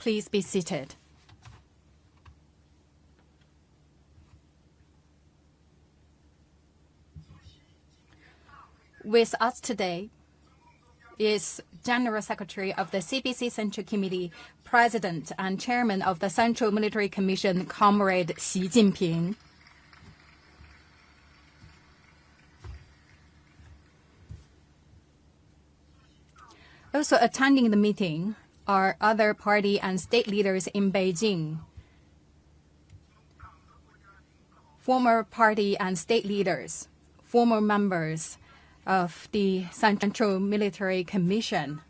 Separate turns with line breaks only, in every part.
Please be seated. With us today is General Secretary of the CPC Central Committee, President and Chairman of the Central Military Commission, Comrade Xi Jinping. Also attending the meeting are other party and state leaders in Beijing, former party and state leaders, former members of the Central Military Commission,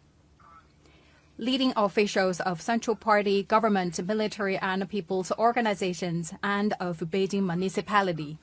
leading officials of Central Party, government, military and people's organizations, and of Beijing municipality,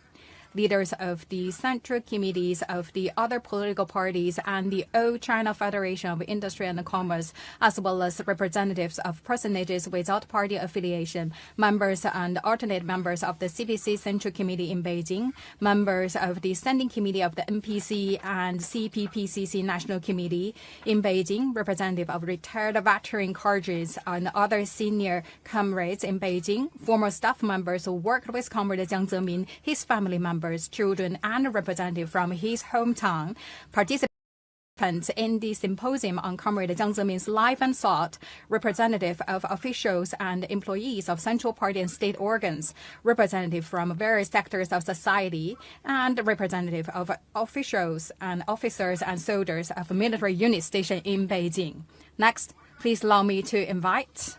leaders of the Central Committees of the other political parties and the All China Federation of Industry and Commerce, as well as representatives of personages without party affiliation, members and alternate members of the CPC Central Committee in Beijing, members of the Standing Committee of the NPC and CPPCC National Committee in Beijing, representative of retired veteran cadres and other senior comrades in Beijing, former staff members who worked with Comrade Jiang Zemin, his family members, children, and representatives from his hometown, participants in the symposium on Comrade Jiang Zemin's life and thought, representative of officials and employees of Central Party and state organs, representative from various sectors of society, and representative of officials and officers and soldiers of military units stationed in Beijing. Next, please allow me to invite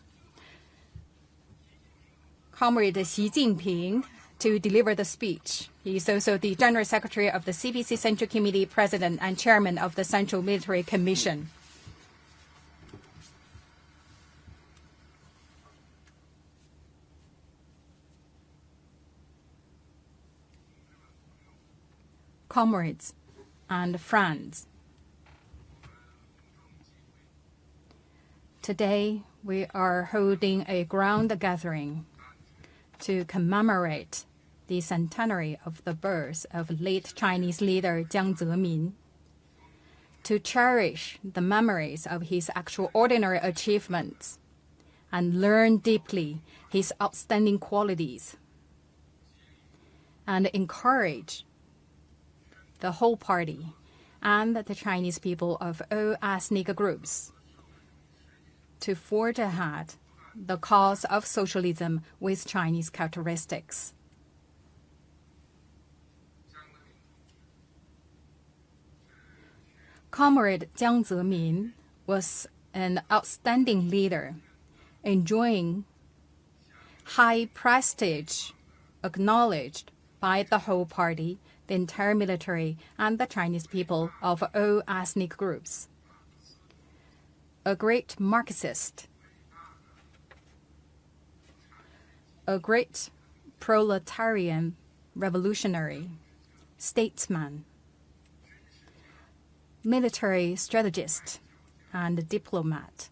Comrade Xi Jinping to deliver the speech. He is also the General Secretary of the CPC Central Committee, President and Chairman of the Central Military Commission. Comrades and friends, today we are holding a ground gathering to commemorate the centenary of the birth of late Chinese leader Jiang Zemin, to cherish the memories of his extraordinary achievements and learn deeply his outstanding qualities, and encourage the whole party and the Chinese people of all ethnic groups to forge ahead the cause of socialism with Chinese characteristics. Comrade Jiang Zemin was an outstanding leader, enjoying high prestige, acknowledged by the whole party, the entire military, and the Chinese people of all ethnic groups. A great Marxist, a great proletarian revolutionary, statesman, military strategist, and diplomat.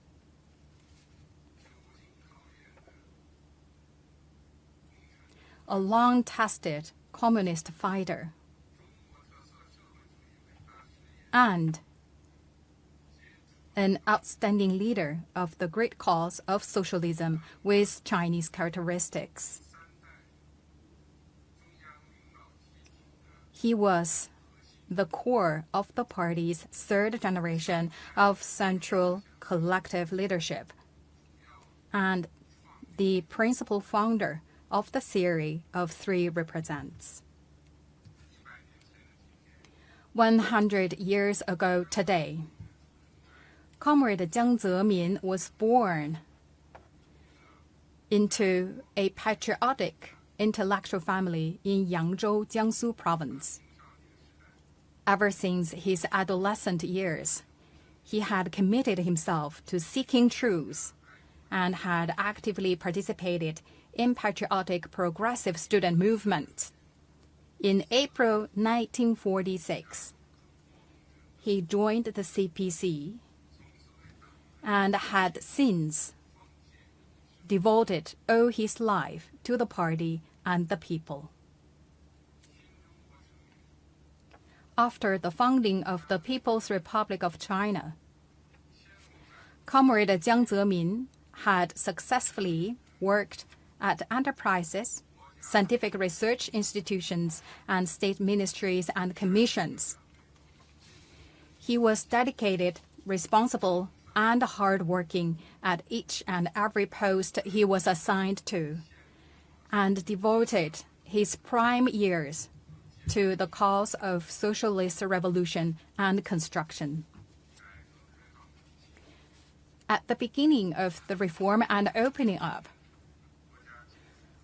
A long-tested communist fighter, and an outstanding leader of the great cause of socialism with Chinese characteristics. He was the core of the party's third generation of central collective leadership and the principal founder of the theory of three represents. 100 years ago today, Comrade Jiang Zemin was born into a patriotic intellectual family in Yangzhou, Jiangsu province. Ever since his adolescent years, he had committed himself to seeking truth and had actively participated in patriotic progressive student movement. In April 1946, he joined the CPC and had since devoted all his life to the party and the people. After the founding of the People's Republic of China, Comrade Jiang Zemin had successfully worked at enterprises, scientific research institutions, and state ministries and commissions. He was dedicated, responsible, and hardworking at each and every post he was assigned to, and devoted his prime years to the cause of socialist revolution and construction. At the beginning of the reform and opening up,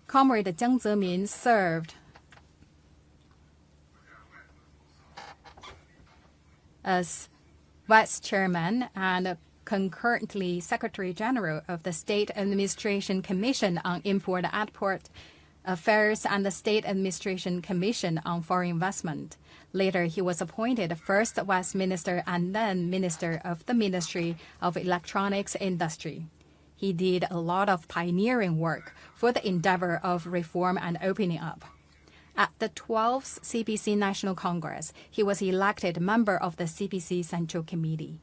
Comrade Jiang Zemin served as Vice Chairman and concurrently Secretary General of the State Administration Commission on Import-Export Affairs and the State Administration Commission on Foreign Investment. Later, he was appointed first Vice Minister and then Minister of the Ministry of Electronics Industry. He did a lot of pioneering work for the endeavor of reform and opening up. At the 12th CPC National Congress, he was elected member of the CPC Central Committee.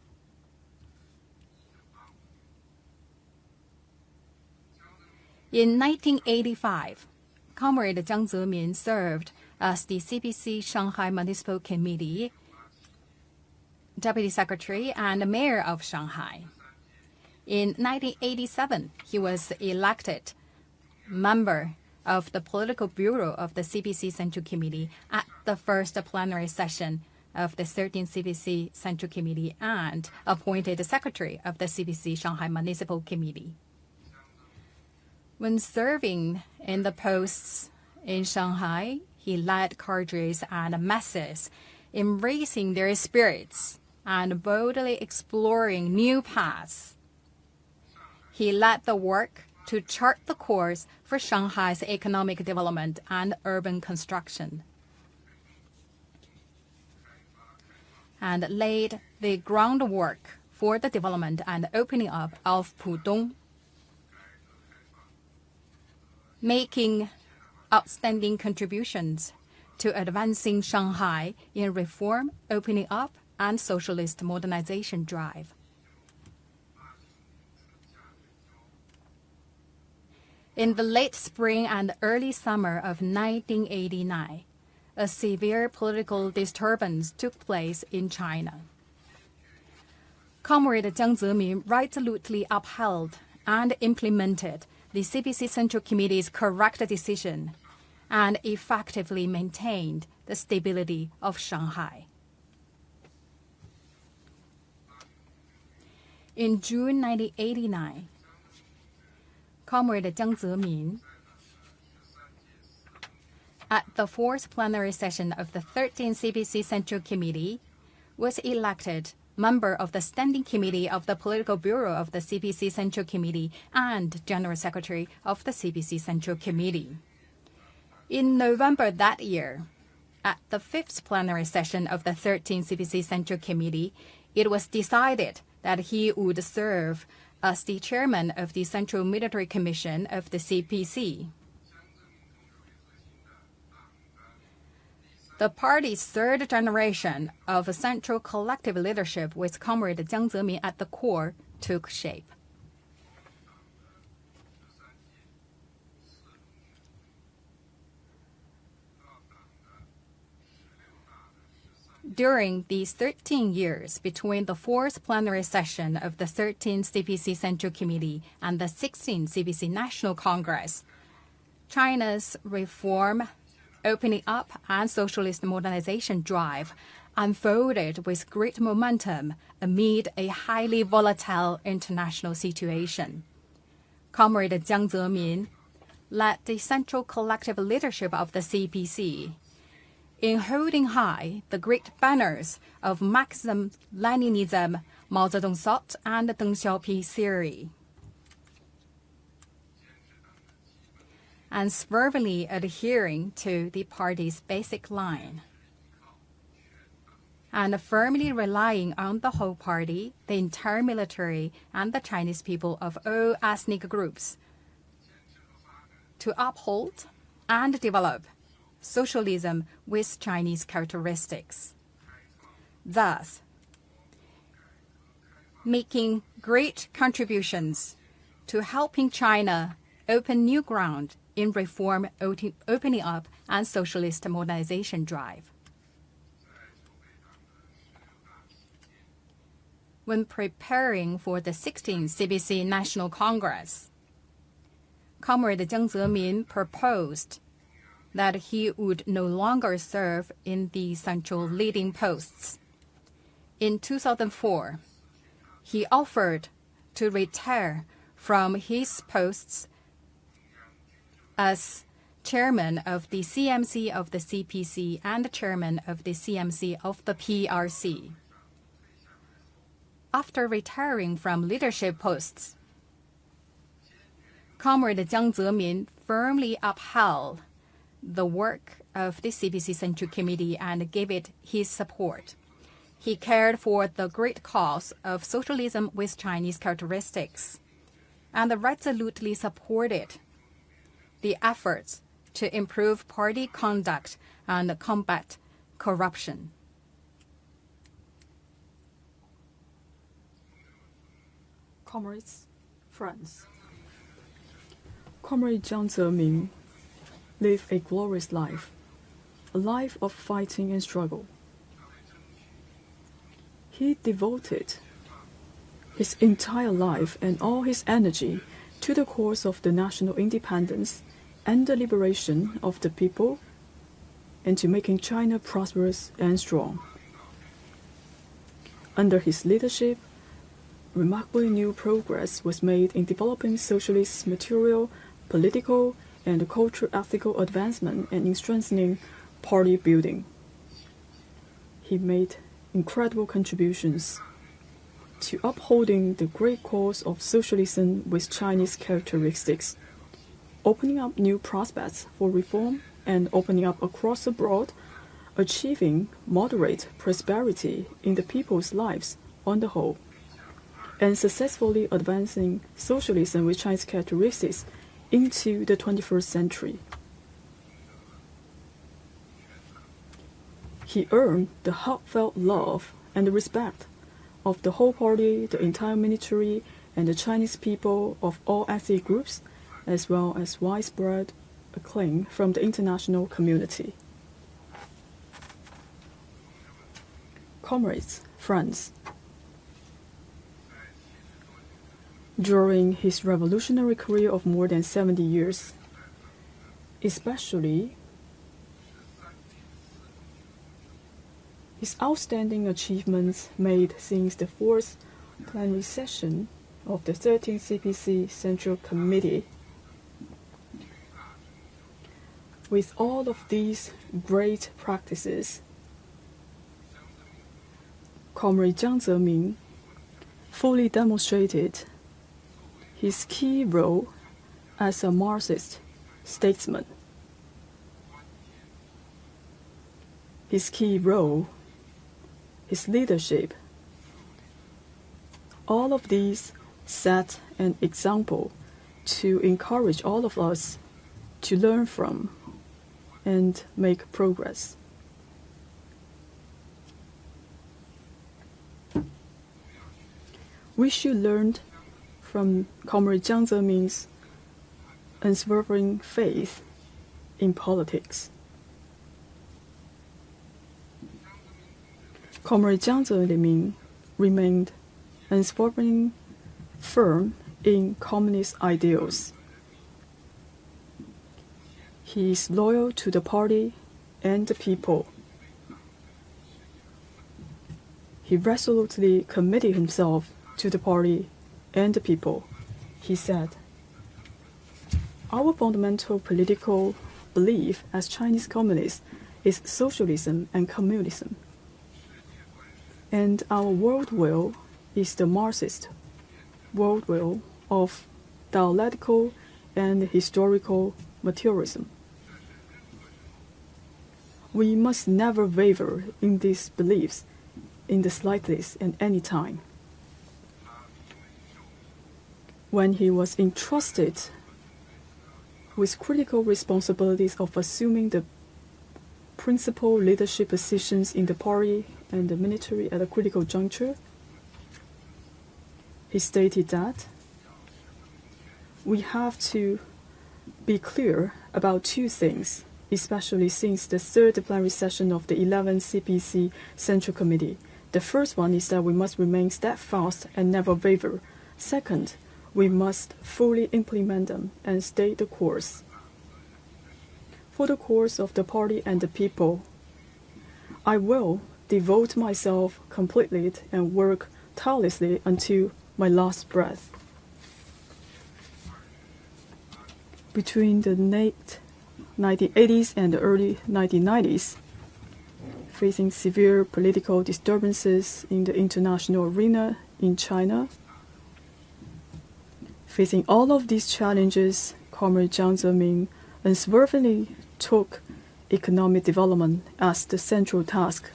In 1985, Comrade Jiang Zemin served as the CPC Shanghai Municipal Committee Deputy Secretary and Mayor of Shanghai. In 1987, he was elected member of the Political Bureau of the CPC Central Committee at the first plenary session of the 13th CPC Central Committee and appointed Secretary of the CPC Shanghai Municipal Committee. When serving in the posts in Shanghai, he led cadres and masses, embracing their spirits and boldly exploring new paths. He led the work to chart the course for Shanghai's economic development and urban construction, and laid the groundwork for the development and opening up of Pudong, making outstanding contributions to advancing Shanghai in reform, opening up, and socialist modernization drive. In the late spring and early summer of 1989, a severe political disturbance took place in China. Comrade Jiang Zemin resolutely upheld and implemented the CPC Central Committee's correct decision and effectively maintained the stability of Shanghai. In June 1989, Comrade Jiang Zemin, at the fourth plenary session of the 13th CPC Central Committee, was elected member of the Standing Committee of the Political Bureau of the CPC Central Committee and General Secretary of the CPC Central Committee. In November that year, at the fifth plenary session of the 13th CPC Central Committee, it was decided that he would serve as the chairman of the Central Military Commission of the CPC. The party's third generation of central collective leadership with Comrade Jiang Zemin at the core took shape. During these 13 years between the fourth plenary session of the 13th CPC Central Committee and the 16th CPC National Congress, China's reform, opening up, and socialist modernization drive unfolded with great momentum amid a highly volatile international situation. Comrade Jiang Zemin led the central collective leadership of the CPC in holding high the great banners of Marxism, Leninism, Mao Zedong thought, and Deng Xiaoping theory, and fervently adhering to the party's basic line, and firmly relying on the whole party, the entire military, and the Chinese people of all ethnic groups to uphold and develop socialism with Chinese characteristics, thus making great contributions to helping China open new ground in reform, opening up, and socialist modernization drive. When preparing for the 16th CPC National Congress, Comrade Jiang Zemin proposed that he would no longer serve in the central leading posts. In 2004, he offered to retire from his posts as chairman of the CMC of the CPC and chairman of the CMC of the PRC. After retiring from leadership posts, Comrade Jiang Zemin firmly upheld the work of the CPC Central Committee and gave it his support. He cared for the great cause of socialism with Chinese characteristics and resolutely supported the efforts to improve party conduct and combat corruption.
Comrades, friends, Comrade Jiang Zemin lived a glorious life, a life of fighting and struggle. He devoted his entire life and all his energy to the cause of the national independence and the liberation of the people, and to making China prosperous and strong. Under his leadership, remarkably new progress was made in developing socialist material, political, and cultural ethical advancement and in strengthening party building. He made incredible contributions to upholding the great cause of socialism with Chinese characteristics, opening up new prospects for reform and opening up across the board, achieving moderate prosperity in the people's lives on the whole, and successfully advancing socialism with Chinese characteristics into the 21st century. He earned the heartfelt love and the respect of the whole party, the entire military, and the Chinese people of all ethnic groups, as well as widespread acclaim from the international community. Comrades, friends, during his revolutionary career of more than 70 years, especially his outstanding achievements made since the fourth plenary session of the 13th CPC Central Committee. With all of these great practices, Comrade Jiang Zemin fully demonstrated his key role as a Marxist statesman. His key role, his leadership, all of these set an example to encourage all of us to learn from and make progress. We should learn from Comrade Jiang Zemin's unswerving faith in politics. Comrade Jiang Zemin remained unswerving firm in communist ideals. He is loyal to the party and the people. He resolutely committed himself to the party and the people. He said, "Our fundamental political belief as Chinese communists is socialism and communism. And our world will is the Marxist world will of dialectical and historical materialism. We must never waver in these beliefs in the slightest and any time." When he was entrusted with critical responsibilities of assuming the principal leadership positions in the party and the military at a critical juncture, he stated that we have to be clear about two things, especially since the third plenary session of the 11th CPC Central Committee. The first one is that we must remain steadfast and never waver. Second, we must fully implement them and stay the course. For the course of the party and the people, I will devote myself completely and work tirelessly until my last breath. Between the late 1980s and the early 1990s, facing severe political disturbances in the international arena in China, facing all of these challenges, Comrade Jiang Zemin unswervingly took economic development as the central task,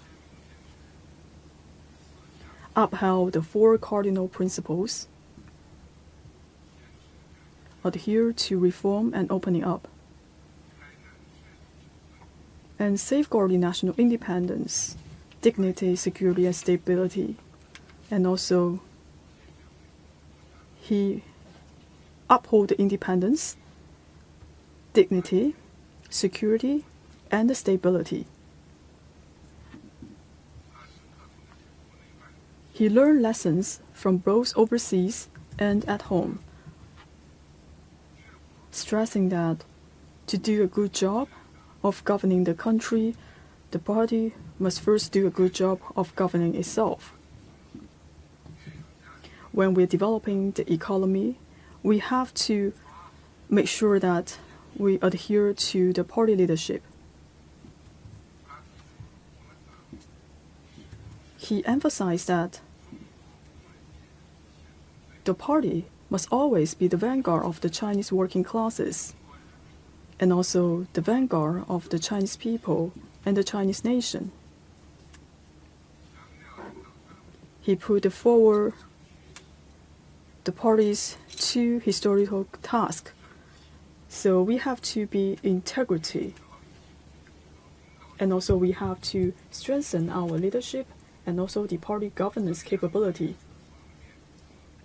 upheld the four cardinal principles, adhere to reform and opening up, and safeguarding national independence, dignity, security, and stability. And also, he upheld the independence, dignity, security, and stability. He learned lessons from both overseas and at home, stressing that to do a good job of governing the country, the party must first do a good job of governing itself. When we're developing the economy, we have to make sure that we adhere to the party leadership. He emphasized that the party must always be the vanguard of the Chinese working classes, and also the vanguard of the Chinese people and the Chinese nation. He put forward the party's two historical tasks. So we have to be integrity, and also we have to strengthen our leadership and also the party governance capability.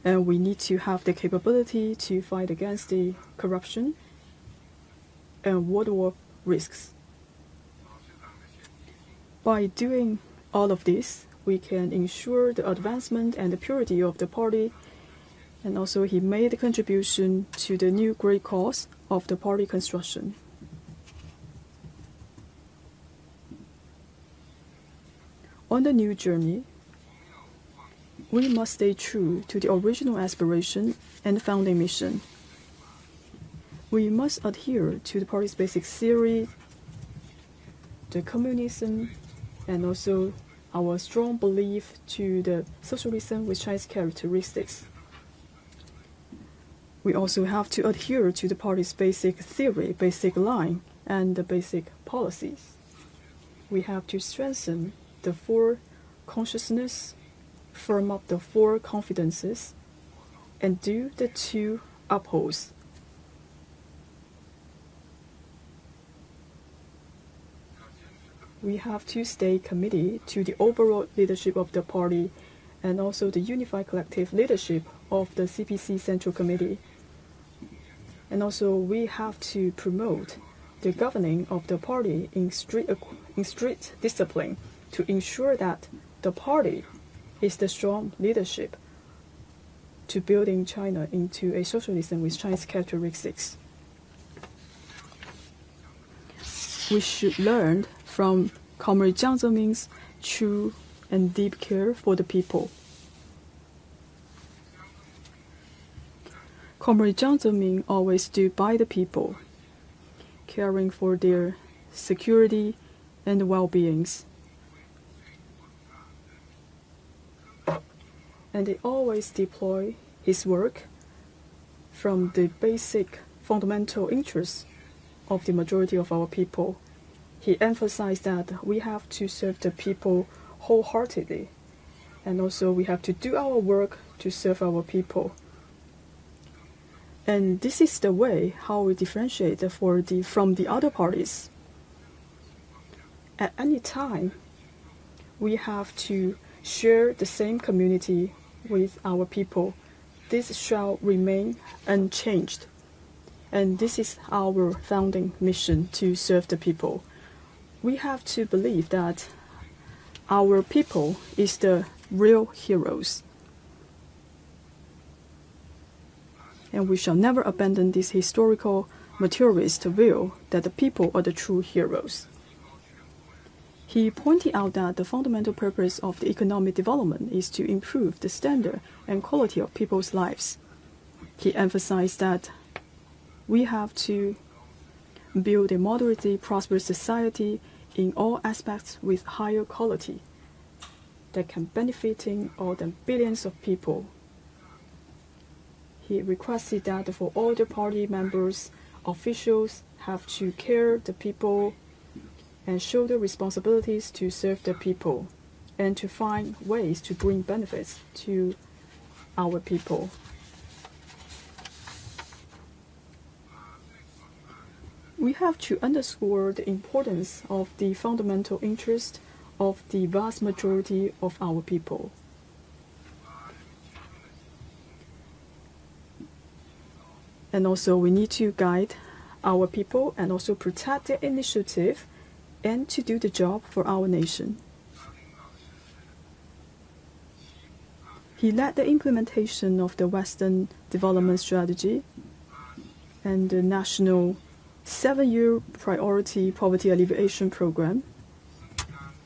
And we need to have the capability to fight against the corruption and ward off risks. By doing all of this, we can ensure the advancement and the purity of the party. And also he made a contribution to the new great cause of the party construction. On the new journey, we must stay true to the original aspiration and founding mission. We must adhere to the party's basic theory, the communism, and also our strong belief to the socialism with Chinese characteristics. We also have to adhere to the party's basic theory, basic line, and the basic policies. We have to strengthen the four consciousness, firm up the four confidences, and do the two upholds. We have to stay committed to the overall leadership of the party and also the unified collective leadership of the CPC Central Committee. And also we have to promote the governing of the party in strict discipline to ensure that the party is the strong leadership to building China into a socialism with Chinese characteristics. We should learn from Comrade Jiang Zemin's true and deep care for the people. Comrade Jiang Zemin always stood by the people, caring for their security and well-beings. And he always deploy his work from the basic fundamental interests of the majority of our people. He emphasized that we have to serve the people wholeheartedly, and also we have to do our work to serve our people. And this is the way how we differentiate from the other parties. At any time, we have to share the same community with our people. This shall remain unchanged. And this is our founding mission, to serve the people. We have to believe that our people is the real heroes. And we shall never abandon this historical materialist view that the people are the true heroes. He pointed out that the fundamental purpose of the economic development is to improve the standard and quality of people's lives. He emphasized that we have to build a moderately prosperous society in all aspects with higher quality that can benefiting more than billions of people. He requested that for all the party members, officials have to care the people and shoulder responsibilities to serve the people and to find ways to bring benefits to our people. We have to underscore the importance of the fundamental interest of the vast majority of our people. And also we need to guide our people and also protect their initiative and to do the job for our nation. He led the implementation of the Western Development Strategy and the National 7-Year Priority Poverty Alleviation Program,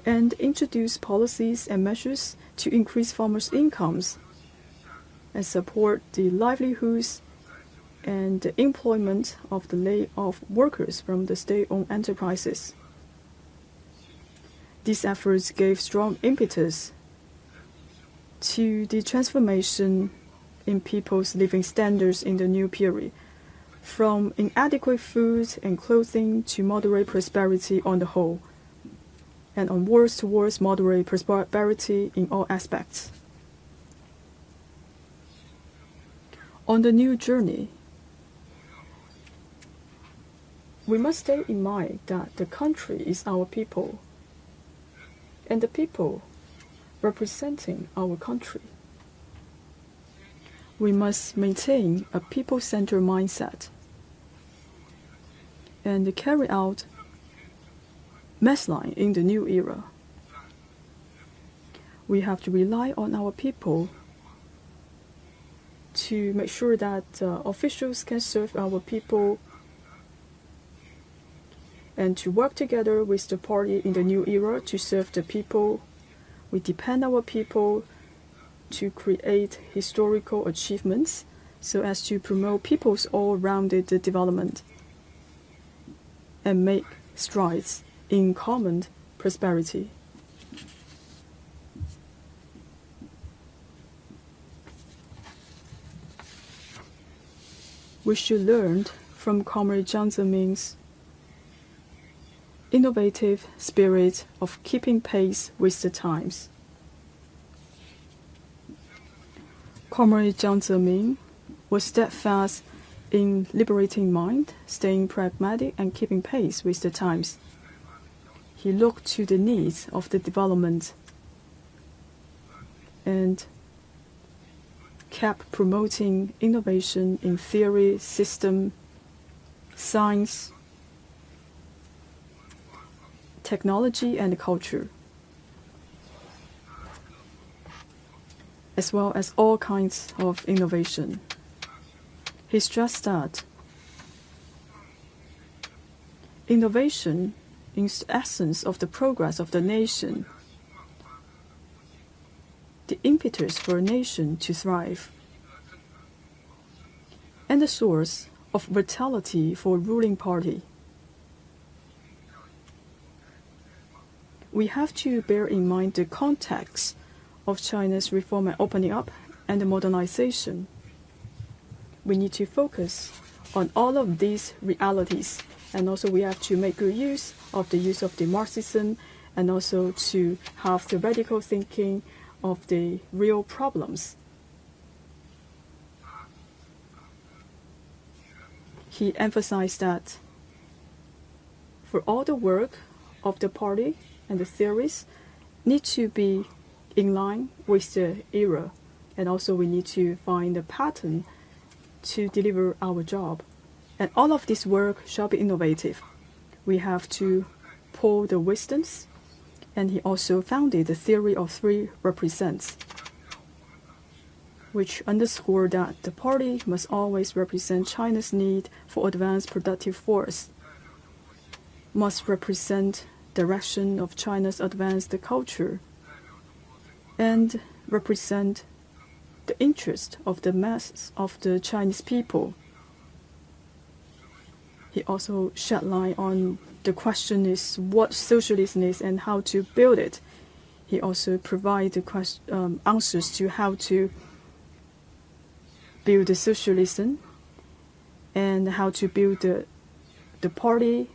and introduced policies and measures to increase farmers' incomes and support the livelihoods and the employment of the laid-off workers from the state-owned enterprises. These efforts gave strong impetus to the transformation in people's living standards in the new period, from inadequate food and clothing to moderate prosperity on the whole, and onwards towards moderate prosperity in all aspects. On the new journey, we must stay in mind that the country is our people, and the people representing our country. We must maintain a people-centered mindset and carry out mass line in the new era. We have to rely on our people to make sure that officials can serve our people and to work together with the party in the new era to serve the people. We depend on our people to create historical achievements so as to promote people's all-rounded development and make strides in common prosperity. We should learn from Comrade Jiang Zemin's innovative spirit of keeping pace with the times. Comrade Jiang Zemin was steadfast in liberating mind, staying pragmatic and keeping pace with the times. He looked to the needs of the development and kept promoting innovation in theory, system, science, technology, and culture, as well as all kinds of innovation. He stressed that innovation is the essence of the progress of the nation, the impetus for a nation to thrive, and the source of vitality for a ruling party. We have to bear in mind the context of China's reform and opening up and the modernization. We need to focus on all of these realities, and also we have to make good use of the Marxism and also to have the radical thinking of the real problems. He emphasized that for all the work of the party and the theories need to be in line with the era, and also we need to find a pattern to deliver our job. And all of this work shall be innovative. We have to pull the wisdoms, and he also founded the theory of three represents, which underscore that the party must always represent China's need for advanced productive force, must represent direction of China's advanced culture, and represent the interest of the masses of the Chinese people. He also shed light on the question is what socialism is and how to build it. He also provided answers to how to build the socialism and how to build the party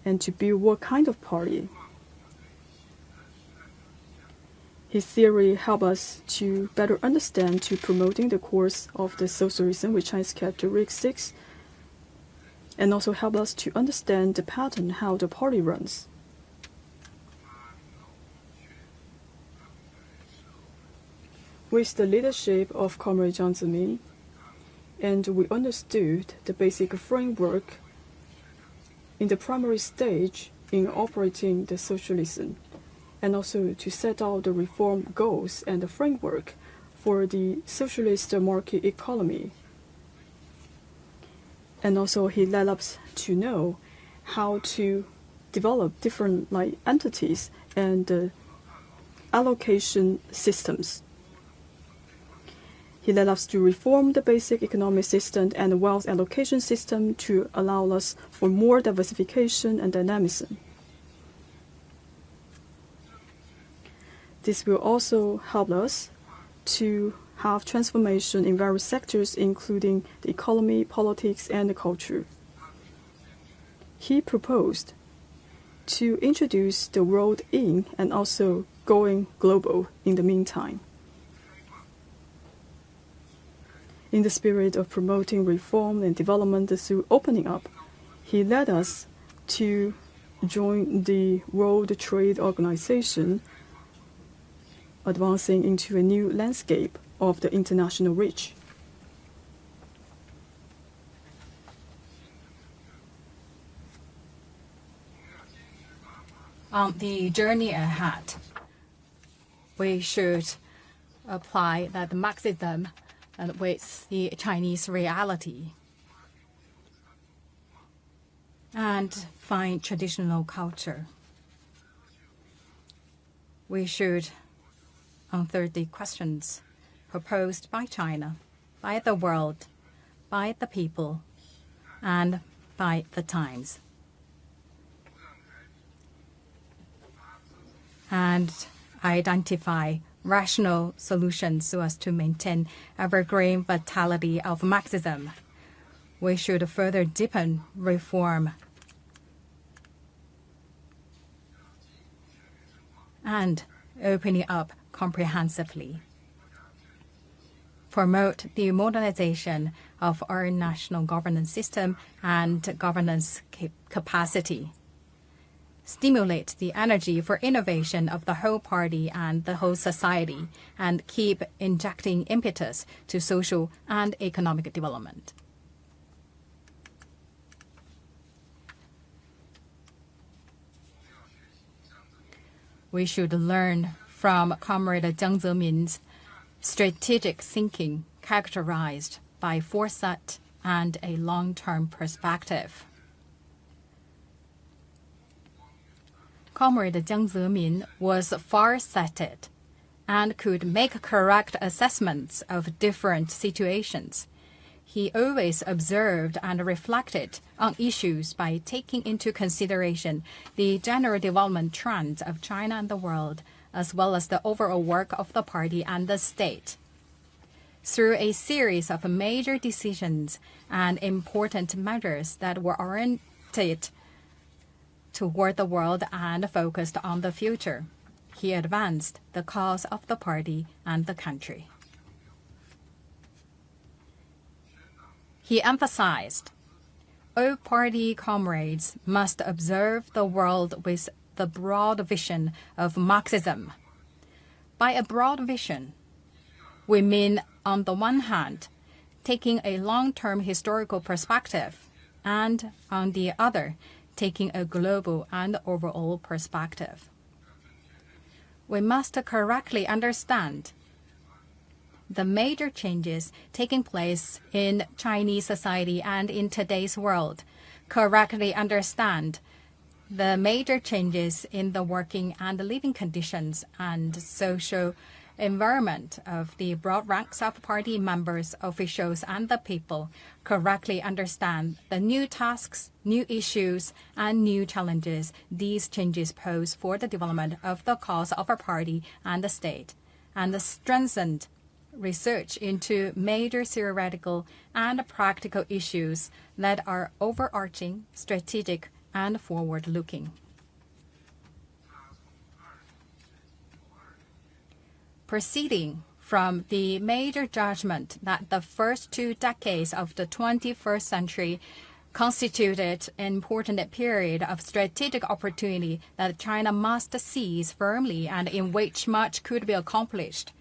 and to build what kind of party. His theory helped us to better understand to promoting the course of the socialism with Chinese characteristics, and also help us to understand the pattern how the party runs. With the leadership of Comrade Jiang Zemin, and we understood the basic framework in the primary stage in operating the socialism, and also to set out the reform goals and the framework for the socialist market economy. And also he led us to know how to develop different entities and allocation systems. He led us to reform the basic economic system and the wealth allocation system to allow us for more diversification and dynamism. This will also help us to have transformation in various sectors, including the economy, politics, and the culture. He proposed to introduce the world in and also going global in the meantime. In the spirit of promoting reform and development through opening up, he led us to join the World Trade Organization, advancing into a new landscape of the international reach.
On the journey ahead, we should apply that Marxism with the Chinese reality and find traditional culture. We should answer the questions proposed by China, by the world, by the people, and by the times. And identify rational solutions so as to maintain evergreen vitality of Marxism. We should further deepen reform and opening up comprehensively. Promote the modernization of our national governance system and governance capacity. Stimulate the energy for innovation of the whole party and the whole society, and keep injecting impetus to social and economic development. We should learn from Comrade Jiang Zemin's strategic thinking characterized by foresight and a long-term perspective. Comrade Jiang Zemin was far-sighted and could make correct assessments of different situations. He always observed and reflected on issues by taking into consideration the general development trends of China and the world, as well as the overall work of the party and the state. Through a series of major decisions and important measures that were oriented toward the world and focused on the future, he advanced the cause of the party and the country. He emphasized, all party comrades must observe the world with the broad vision of Marxism. By a broad vision, we mean, on the one hand, taking a long-term historical perspective, and on the other, taking a global and overall perspective. We must correctly understand the major changes taking place in Chinese society and in today's world, correctly understand the major changes in the working and living conditions and social environment of the broad ranks of party members, officials, and the people, correctly understand the new tasks, new issues, and new challenges these changes pose for the development of the cause of our party and the state, and strengthened research into major theoretical and practical issues that are overarching, strategic, and forward-looking. Proceeding from the major judgment that the first 2 decades of the 21st century constituted an important period of strategic opportunity that China must seize firmly and in which much could be accomplished,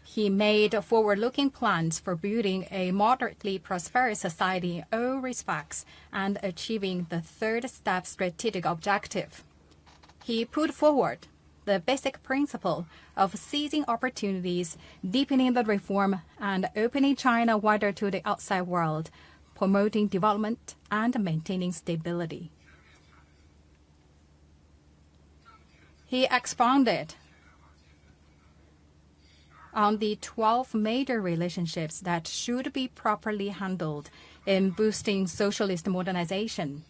he made forward-looking plans for building a moderately prosperous society in all respects and achieving the third step strategic objective. He put forward the basic principle of seizing opportunities, deepening the reform, and opening China wider to the outside world, promoting development and maintaining stability. He expounded on the 12 major relationships that should be properly handled in boosting socialist modernization.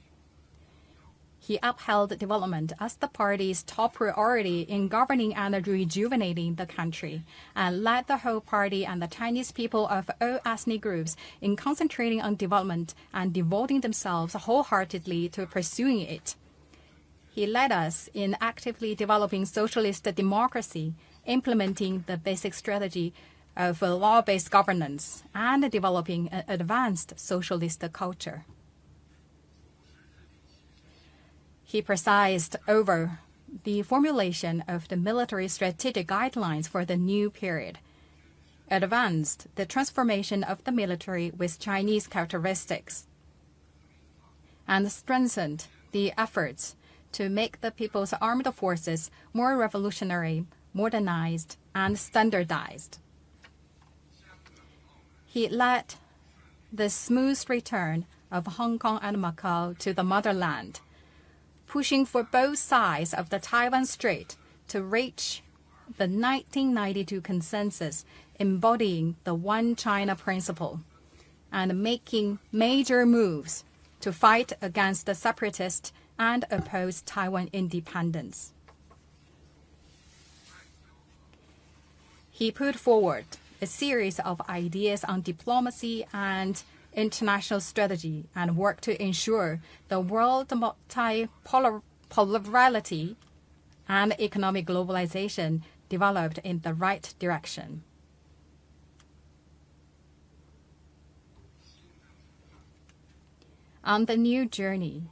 He upheld development as the party's top priority in governing and rejuvenating the country, and led the whole party and the Chinese people of all ethnic groups in concentrating on development and devoting themselves wholeheartedly to pursuing it. He led us in actively developing socialist democracy, implementing the basic strategy of law-based governance, and developing an advanced socialist culture. He presided over the formulation of the military strategic guidelines for the new period, advanced the transformation of the military with Chinese characteristics, and strengthened the efforts to make the people's armed forces more revolutionary, modernized, and standardized. He led the smooth return of Hong Kong and Macau to the motherland, pushing for both sides of the Taiwan Strait to reach the 1992 consensus embodying the One China principle, and making major moves to fight against the separatists and oppose Taiwan independence. He put forward a series of ideas on diplomacy and international strategy and worked to ensure the world multipolarity and economic globalization developed in the right direction. On the new journey,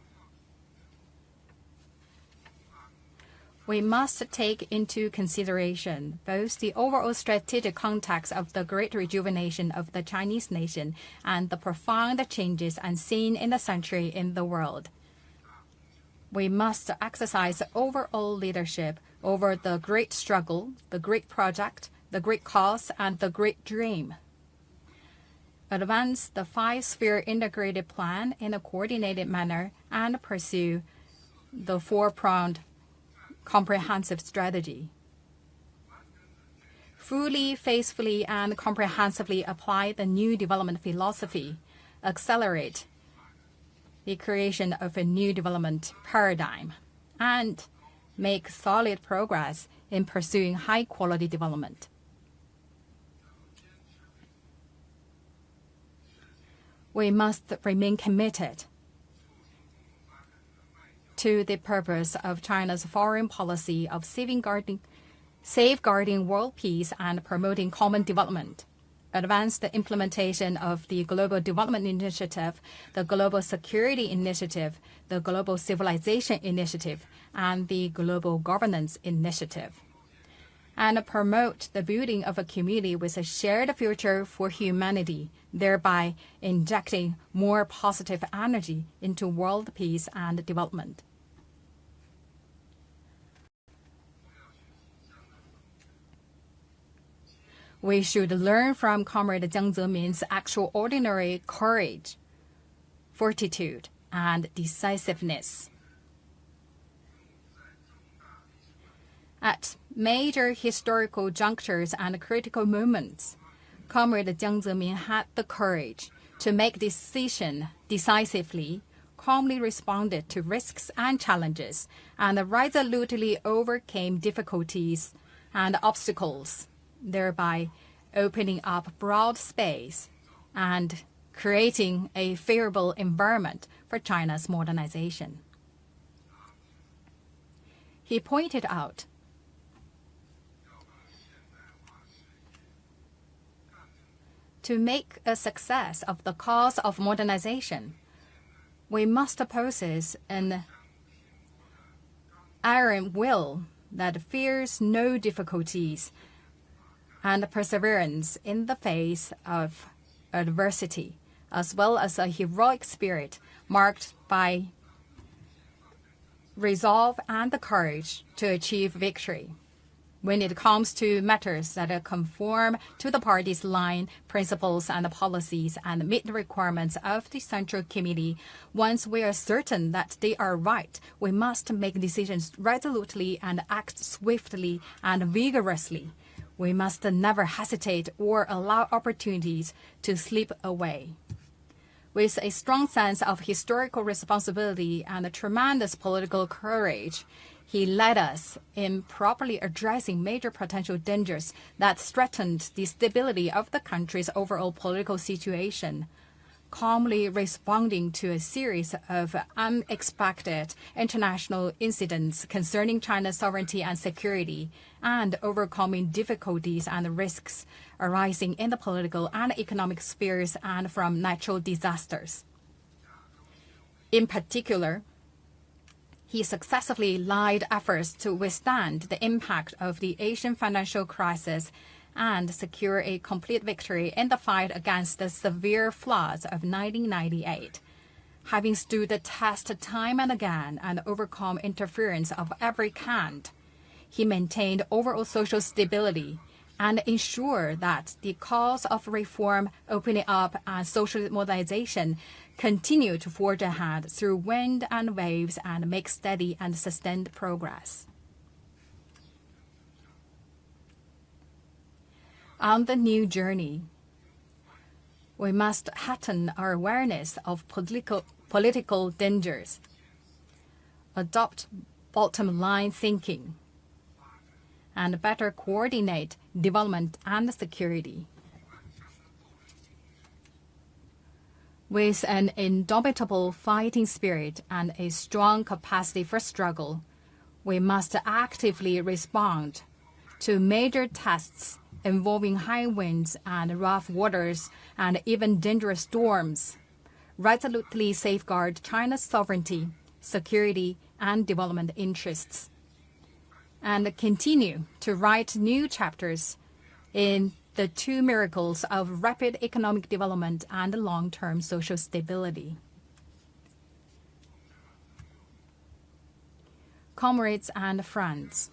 we must take into consideration both the overall strategic context of the great rejuvenation of the Chinese nation and the profound changes unseen in the century in the world. We must exercise overall leadership over the great struggle, the great project, the great cause, and the great dream. Advance the 5-sphere integrated plan in a coordinated manner and pursue the 4-pronged comprehensive strategy. Fully, faithfully, and comprehensively apply the new development philosophy, accelerate the creation of a new development paradigm, and make solid progress in pursuing high-quality development. We must remain committed to the purpose of China's foreign policy of safeguarding world peace and promoting common development, advance the implementation of the Global Development Initiative, the Global Security Initiative, the Global Civilization Initiative, and the Global Governance Initiative. and promote the building of a community with a shared future for humanity, thereby injecting more positive energy into world peace and development. We should learn from Comrade Jiang Zemin's extraordinary courage, fortitude, and decisiveness. At major historical junctures and critical moments, Comrade Jiang Zemin had the courage to make decisions decisively, calmly responded to risks and challenges, and resolutely overcame difficulties and obstacles, thereby opening up broad space and creating a favorable environment for China's modernization. He pointed out to make a success of the cause of modernization, we must possess an iron will that fears no difficulties and perseverance in the face of adversity, as well as a heroic spirit marked by resolve and the courage to achieve victory. When it comes to matters that conform to the party's line, principles, and policies and meet the requirements of the Central Committee, once we are certain that they are right, we must make decisions resolutely and act swiftly and vigorously. We must never hesitate or allow opportunities to slip away. With a strong sense of historical responsibility and a tremendous political courage, he led us in properly addressing major potential dangers that threatened the stability of the country's overall political situation, calmly responding to a series of unexpected international incidents concerning China's sovereignty and security, and overcoming difficulties and risks arising in the political and economic spheres and from natural disasters. In particular, he successfully led efforts to withstand the impact of the Asian financial crisis and secure a complete victory in the fight against the severe floods of 1998. Having stood the test time and again and overcome interference of every kind, he maintained overall social stability and ensured that the cause of reform, opening up, and social modernization continue to forge ahead through wind and waves and make steady and sustained progress. On the new journey, we must heighten our awareness of political dangers, adopt bottom-line thinking, and better coordinate development and security. With an indomitable fighting spirit and a strong capacity for struggle, we must actively respond to major tests involving high winds and rough waters and even dangerous storms, resolutely safeguard China's sovereignty, security, and development interests, and continue to write new chapters in the two miracles of rapid economic development and long-term social stability. Comrades and friends,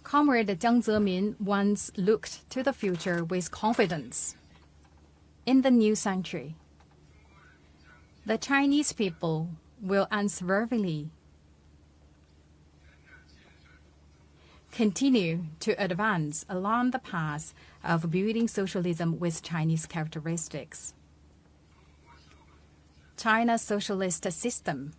Comrade Jiang Zemin once looked to the future with confidence. In the new century, the Chinese people will unswervingly continue to advance along the path of building socialism with Chinese characteristics. China's socialist system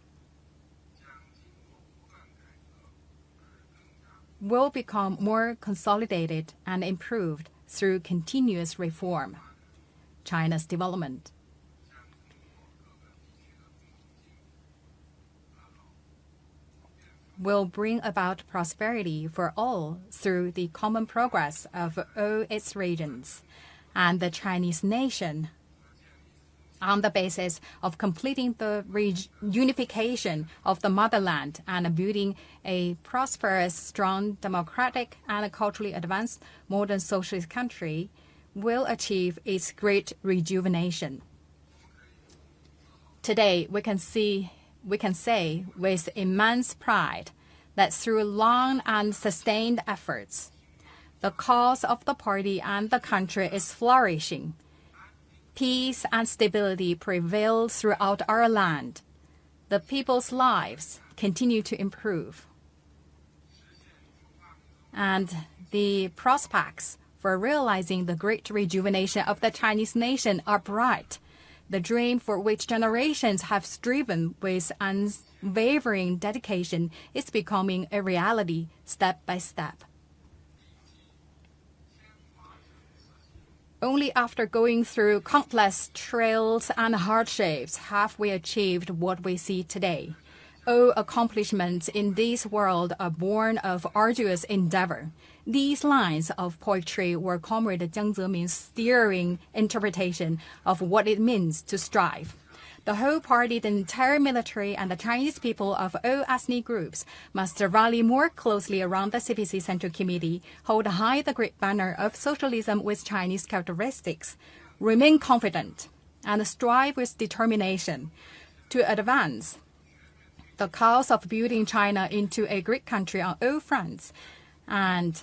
will become more consolidated and improved through continuous reform. China's development will bring about prosperity for all through the common progress of all its regions, and the Chinese nation on the basis of completing the reunification of the motherland and building a prosperous, strong, democratic, and culturally advanced modern socialist country, will achieve its great rejuvenation. Today, we can say with immense pride that through long and sustained efforts, the cause of the party and the country is flourishing. Peace and stability prevail throughout our land. The people's lives continue to improve. And the prospects for realizing the great rejuvenation of the Chinese nation are bright. The dream for which generations have striven with unwavering dedication is becoming a reality step by step. Only after going through countless trials and hardships have we achieved what we see today. All accomplishments in this world are born of arduous endeavor. These lines of poetry were Comrade Jiang Zemin's stirring interpretation of what it means to strive. The whole party, the entire military, and the Chinese people of all ethnic groups must rally more closely around the CPC Central Committee, hold high the great banner of socialism with Chinese characteristics, remain confident, and strive with determination to advance the cause of building China into a great country on all fronts and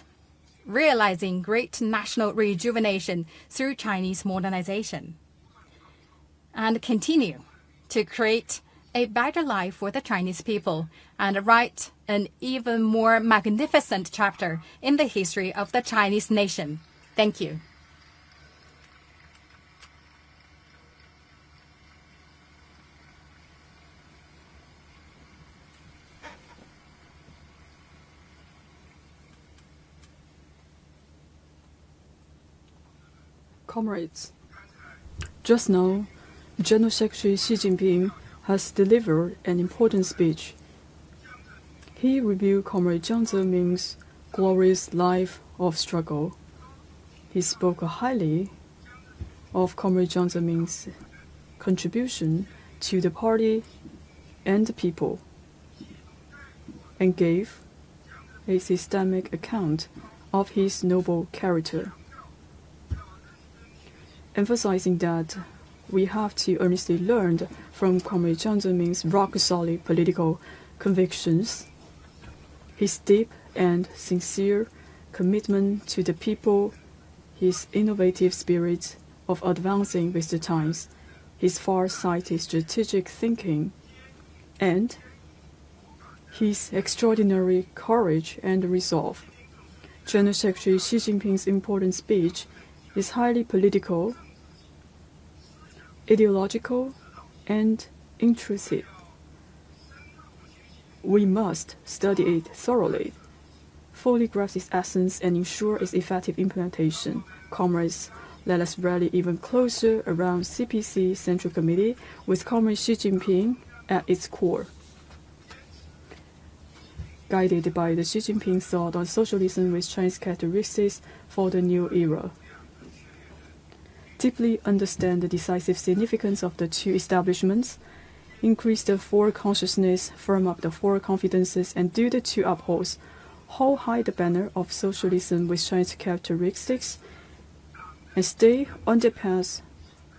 realizing great national rejuvenation through Chinese modernization, and continue to create a better life for the Chinese people and write an even more magnificent chapter in the history of the Chinese nation. Thank you.
Comrades, just now, General Secretary Xi Jinping has delivered an important speech. He reviewed Comrade Jiang Zemin's glorious life of struggle. He spoke highly of Comrade Jiang Zemin's contribution to the party and the people, and gave a systemic account of his noble character, emphasizing that we have to earnestly learn from Comrade Jiang Zemin's rock-solid political convictions, his deep and sincere commitment to the people, his innovative spirit of advancing with the times, his far-sighted strategic thinking, and his extraordinary courage and resolve. General Secretary Xi Jinping's important speech is highly political, ideological, and intrusive. We must study it thoroughly, fully grasp its essence, and ensure its effective implementation. Comrades, let us rally even closer around CPC Central Committee with Comrade Xi Jinping at its core. Guided by the Xi Jinping thought on socialism with Chinese characteristics for the new era. Deeply understand the decisive significance of the two establishments, increase the four consciousness, firm up the four confidences, and do the two upholds, hold high the banner of socialism with Chinese characteristics, and stay on the path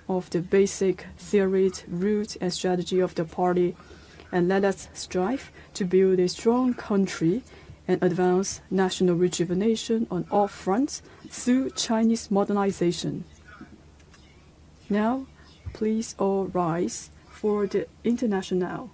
of the basic theory, root, and strategy of the party, and let us strive to build a strong country and advance national rejuvenation on all fronts through Chinese modernization. Now, please all rise for the International.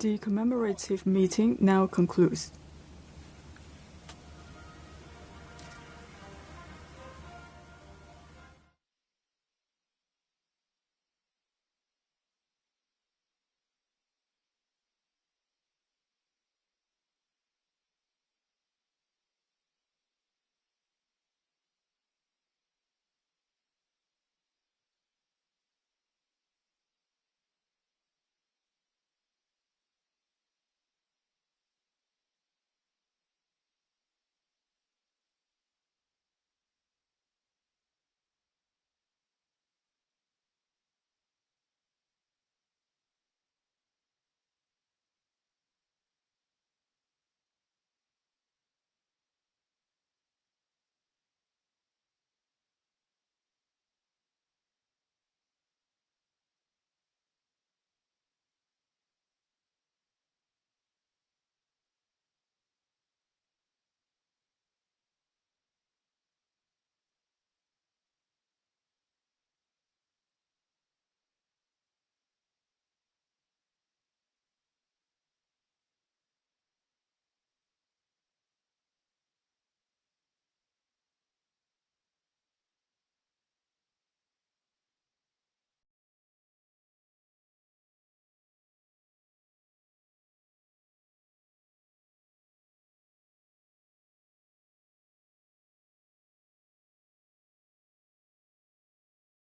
The commemorative meeting now concludes.